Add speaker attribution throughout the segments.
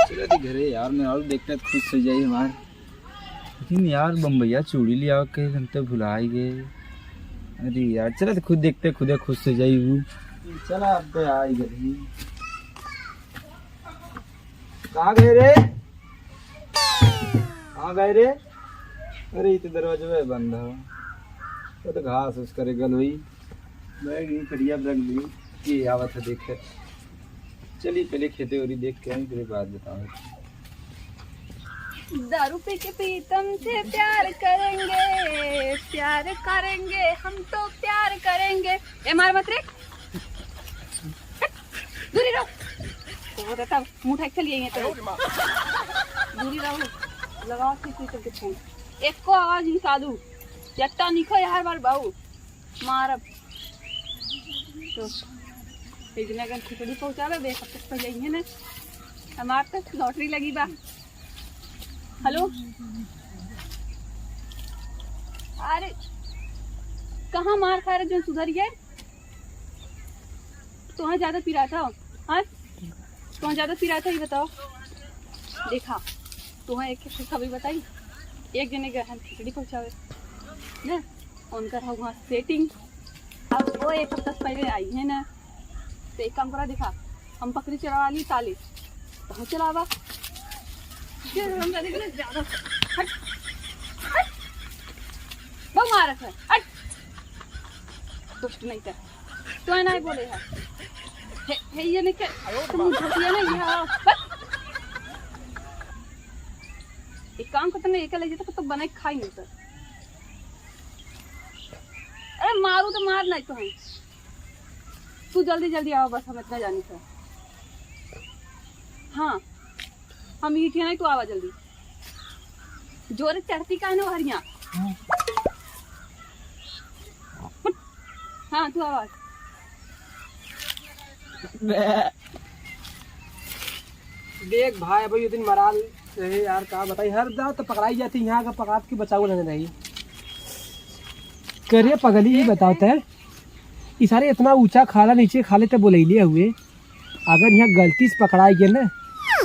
Speaker 1: चलो ती घरे यार मैं और देखते खुश हो जाई हमार। लेकिन यार बम्बैया चूड़ी लिया के हम तो भुला ही गए। अरे यार चलो तो खुद देखते खुद खुश हो जाई वो। चला अब तो आई गई। कहाँ गए रे? कहाँ गए रे? अरे ये तो दरवाजा में बंद है। वो तो घास उस करे गल हुई। बैग नहीं कड़िया रख ली कि आवत है देख। चलिए पहले खेते और देख के आई फिर बात बताओ।
Speaker 2: दारू पी के प्रीतम से प्यार करेंगे हम तो प्यार करेंगे। ए मार मत रे, दूरी रहो। तो रहता मुंह ढक चलिए ये तो दूरी रहो। लगाओ प्रीतम के फोन, एक को आवाज निकाल दूं जट्टा निको यार बार बाऊ मार। तो एक दिन अगर खिचड़ी पहुंचावे बे कब तक पहुंचाएंगे ना। हमार तक लॉटरी लगी बा। हेलो, अरे कहाँ मार खा रहे जो सुधरिए। तुम्हें ज्यादा पी रहा था? हाँ तुम्हें ज्यादा पी रहा था ये बताओ। देखा तुम्हें एक खबर बताई, एक जने गए हम खिचड़ी पहुंचावे ना, उनका रहा वहाँ सेटिंग। अब वो एक हफ्ता पहले आई है ना, तो एक काम करा। देखा हम पकड़ी चढ़वा ली ताली तो चलावा ज्यादा मारा था। दुष्ट नहीं कर तो नहीं बोले है ये नहीं कर तुम घटिया ना ये। एक काम करते ना, एक ले जाता तो बना खाई नहीं सर। अरे मारू तो मार नहीं तो है। तू जल्दी जल्दी आओ बस, हम इतना जानी सर। हाँ हम मीठे नहीं, तू आवा जल्दी। जोरे चढ़ती का ना हरिया। हाँ तू आवाज।
Speaker 3: देख भाई अभी ये दिन मराल रहे यार, कहा बताई हर बार तो पकड़ाई जाती यहाँ का पकड़ा के बचाओ नहीं रही करिए पगली ही बताता है। ये सारे इतना ऊंचा खाला नीचे खाले तो बोले लिए हुए, अगर यहाँ गलती से पकड़ाई गए ना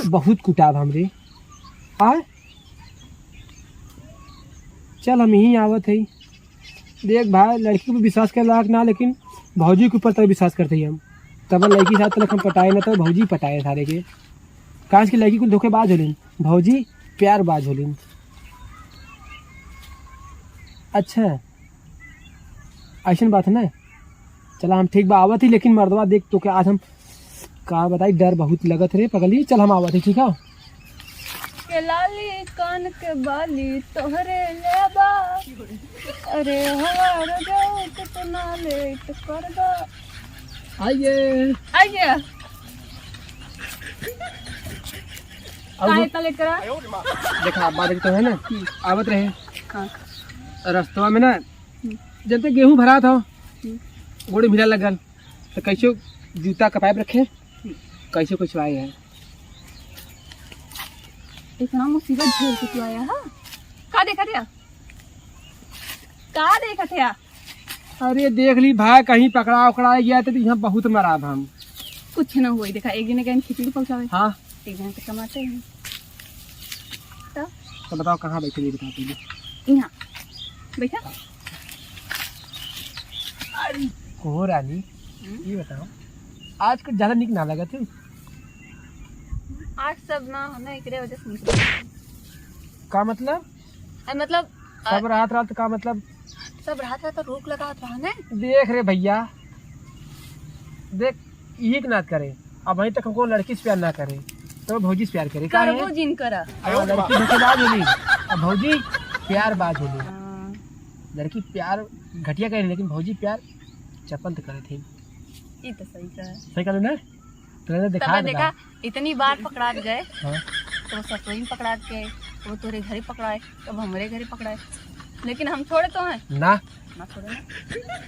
Speaker 3: बहुत कुटाब हमरे। आ चल हम यहीं आवत है। देख भाई लड़की को विश्वास कर लायक ना, लेकिन भौजी के ऊपर तो विश्वास करते ही हम। तब लड़की साथ तक हम पटाए ना तो भौजी पटाए सारे के। काश की लड़की को धोखेबाज होलिन, भौजी प्यार बाज होलिन। अच्छा ऐसा बात है ना। चला हम ठीक बा आवत ही, लेकिन मर्दवा देख तो क्या आज हम का बताई डर बहुत लगत रे पगली। चल हम आवत है ठीक है।
Speaker 2: के लाली कान के बाली तोहरे लेबा, अरे हमार जाओ कितना लेट करबा।
Speaker 3: आइए
Speaker 2: आइए काहे इतना लेट करा?
Speaker 3: देखा बात तो है ना आवत रहे।
Speaker 2: हाँ
Speaker 3: रास्ता में ना जब तक गेहूं भरा था गोड़े मिला लगल तो कैसे जूता का पाइप रखे कैसे कुछ आए हैं।
Speaker 2: इतना मुसीबत झेल के तू आया है। का देखा थे? का देखा थे?
Speaker 3: अरे देख ली भाई कहीं पकड़ा उकड़ा गया तो यहाँ बहुत मराब हम।
Speaker 2: कुछ ना हुई। देखा एक दिन खिचड़ी पहुंचावे,
Speaker 3: हाँ
Speaker 2: एक दिन तो कमाते हैं।
Speaker 3: तो बताओ कहाँ बैठे बता पहले।
Speaker 2: यहाँ बैठा।
Speaker 3: हो रानी ये बताओ आज कुछ ज्यादा निक ना लगा थे?
Speaker 2: आज सब ना होना एक वजह से
Speaker 3: का मतलब?
Speaker 2: मतलब
Speaker 3: सब रात का मतलब
Speaker 2: सब रात तो रोक लगा रहा ना।
Speaker 3: देख रे भैया देख ये ना करे, अब वहीं तक हमको लड़की से प्यार ना करे तो भौजी से प्यार करे।
Speaker 2: करबो जिन करा
Speaker 3: लड़की धोखेबाज होली अब भौजी प्यार बाज होली। लड़की प्यार घटिया करे लेकिन भौजी प्यार चपन तो करे थे।
Speaker 2: ये तो सही कहा।
Speaker 3: सही कहा ना। तो देखा
Speaker 2: इतनी बार पकड़ा गए।
Speaker 3: हाँ?
Speaker 2: तो ससुरी में पकड़ा के वो तोरे घर ही पकड़ाए, तब हमारे घर ही पकड़ाए, लेकिन हम छोड़े तो हैं
Speaker 3: ना
Speaker 2: छोड़े ना।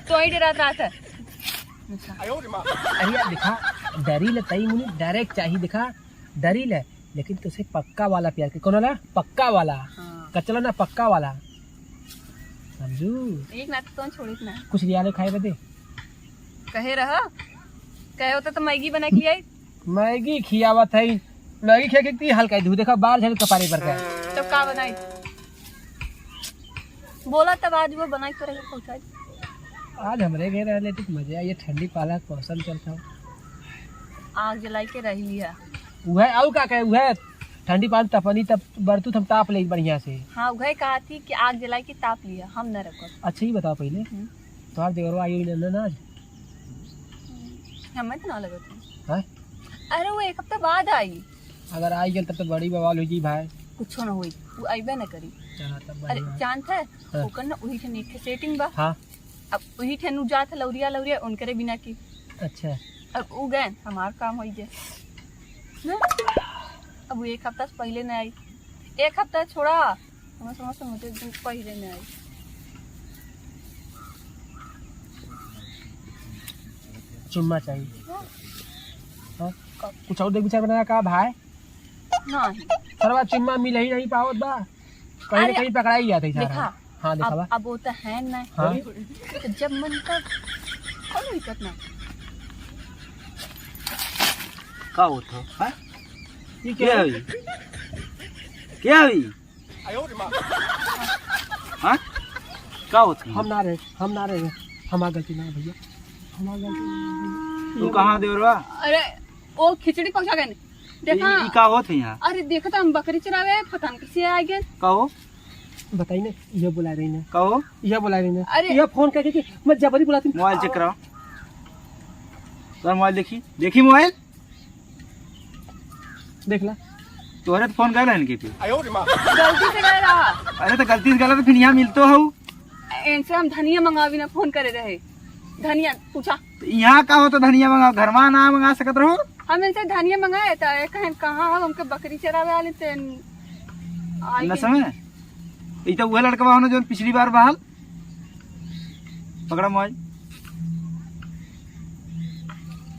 Speaker 2: तो ही डरा रात है।
Speaker 3: अरे यार दिखा डरी ले तई मुझे डायरेक्ट चाहिए। दिखा डरी ले लेकिन तुझे पक्का वाला प्यार के कौन वाला? पक्का वाला।
Speaker 2: हाँ।
Speaker 3: कचला ना पक्का वाला समझू।
Speaker 2: एक ना तो छोड़ी ना
Speaker 3: कुछ लिया ले खाए बदे
Speaker 2: कहे रहा कहे होता तो मैगी बना के आई।
Speaker 3: मैगी खियावत है मैगी खे के हल्का धू देखा बाल झड़ कपारे पर का
Speaker 2: तो का बनाई बोला तब आज वो बनाई तो रहे पहुंचाई।
Speaker 3: आज हमरे घर रहले तो मजा आई ठंडी पाला मौसम चलता
Speaker 2: आग जलाई के रह लिया।
Speaker 3: उहे आउ का कहे उहे ठंडी पानी तपनी तब बरतू हम ताप ले बढ़िया से।
Speaker 2: हाँ वह कहा थी कि आग जलाई के ताप लिया हम न रखो।
Speaker 3: अच्छा ही बताओ पहले तुम्हार देवरवा आई ना आज
Speaker 2: हमें तो ना लगा था।
Speaker 3: हैं
Speaker 2: अरे वो एक हफ्ता बाद आई।
Speaker 3: अगर आई गल तब तो बड़ी बवाल हो जी भाई।
Speaker 2: कुछ ना हुई वो अइबे न करी।
Speaker 3: चला तब
Speaker 2: अरे
Speaker 3: बढ़िया।
Speaker 2: जानत है ओकर ना वही ठन एक सेटिंग बा।
Speaker 3: हां
Speaker 2: अब वही ठन उ जात लौरिया लौरिया उनकरे बिना की।
Speaker 3: अच्छा
Speaker 2: अब उ गए हमार काम होई जे ना। अब वो एक हफ्ता से पहले न आई। एक हफ्ता छोड़ा हमें समझ से मुझे दिन पहले न आई।
Speaker 3: चुम्मा चाहिए। हाँ कुछ और देख विचार बनाया का भाई
Speaker 2: नहीं
Speaker 3: सरवा चुम्मा मिल ही नहीं पावत बा कहीं
Speaker 2: अरे,
Speaker 3: न कहीं पकड़ा ही जाता है
Speaker 2: देखा
Speaker 3: सारा। हाँ देखा बा
Speaker 2: अब वो तो है ना।
Speaker 3: हाँ।
Speaker 2: तो जब मन कर कौन दिक्कत ना।
Speaker 1: का होता है
Speaker 3: ये
Speaker 1: क्या हुई क्या हुई हाँ का होता
Speaker 3: हम ना रहे हमारा गलती ना भैया हमारा गलती ना।
Speaker 1: तू कहाँ देवरवा
Speaker 2: अरे वो खिचड़ी पहुंचा गए देखा।
Speaker 1: ई का होत है यहाँ
Speaker 2: अरे देखो तो हम बकरी चरावे पता नहीं किसी आ गए।
Speaker 1: कहो
Speaker 3: बताइए ना ये बुला रही ना
Speaker 1: कहो
Speaker 3: यह बुला रही ना
Speaker 2: अरे
Speaker 3: यह फोन करके कि मैं जबरी बुलाती हूँ।
Speaker 1: मोबाइल चेक कराओ तो मोबाइल देखी मोबाइल
Speaker 3: देख ला
Speaker 1: तोहरे तो फोन कर रहे इनके
Speaker 2: गलती से गए रहा।
Speaker 1: अरे तो गलती से गलत तो फिर यहाँ मिलतो हूँ
Speaker 2: इनसे हम धनिया मंगावी ना फोन करे रहे। धनिया पूछा
Speaker 1: तो यहाँ का हो तो धनिया मंगाओ घर में ना मंगा सकत रहो।
Speaker 2: हम इनसे धनिया मंगाए था कहीं कहाँ हम उनके बकरी चरावे वाले थे आई
Speaker 1: न
Speaker 2: के-
Speaker 1: समय ये तो वह लड़का होना जो पिछली बार बहाल पकड़ा मोबाइल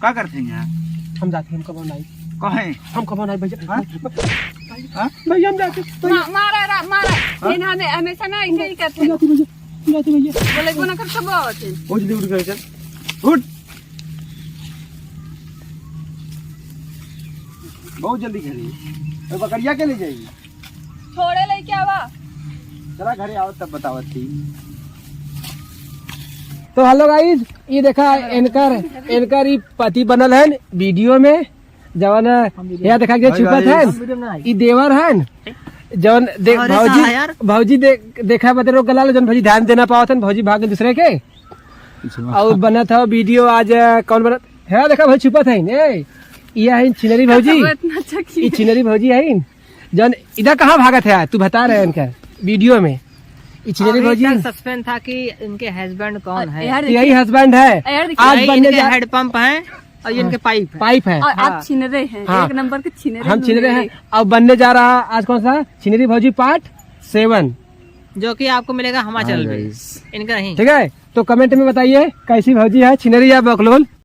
Speaker 1: क्या करते हैं यहाँ
Speaker 3: हम जाते हैं हम कब आई
Speaker 1: कहे
Speaker 3: हम कब आई भैया
Speaker 1: हाँ? हाँ?
Speaker 3: भैया हम जाते
Speaker 2: मारा इन हमें हमेशा ना ऐसे ही करते हैं।
Speaker 3: जाते भैया
Speaker 2: बोले को ना कर सब होते हैं।
Speaker 1: बहुत जल्दी उठ गए चल उठ बहुत जल्दी खेली तो बकरिया के ले जाएगी
Speaker 2: छोड़े ले क्या हुआ।
Speaker 1: चला घरे आओ तब बतावत थी।
Speaker 3: तो हेलो गाइस ये देखा इनकर ही पति बनल है वीडियो में जवन यहाँ देखा के छुपत है ई देवर है जवन देख भौजी देखा बते गला जवन भौजी ध्यान देना पावत है भौजी भाग दूसरे के और बना था वीडियो आज कौन बना है देखा भाई छुपत है ये है छिनरी भौजी
Speaker 2: इतना अच्छा
Speaker 3: ये छिनरी भौजी है जवन इधर कहाँ भागत है तू बता रहे इनका वीडियो में ये छिनरी भौजी
Speaker 4: सस्पेंस था कि इनके हस्बैंड कौन है।
Speaker 2: यार
Speaker 3: यही हस्बैंड है
Speaker 2: यार
Speaker 3: आज
Speaker 4: यही
Speaker 3: बनने
Speaker 4: इनके
Speaker 3: जा
Speaker 4: हेड पंप है और ये इनके पाइप है।
Speaker 3: पाइप है
Speaker 2: और आप छिनरे हैं।
Speaker 3: हाँ।
Speaker 2: एक नंबर के छिनरे
Speaker 3: हम छिनरे हैं अब बनने जा रहा आज कौन सा छिनरी भौजी पार्ट 7
Speaker 4: जो कि आपको मिलेगा हमारे चैनल पे इनका नहीं।
Speaker 3: ठीक है तो कमेंट में बताइए कैसी भौजी है छिनरी या बकलोल।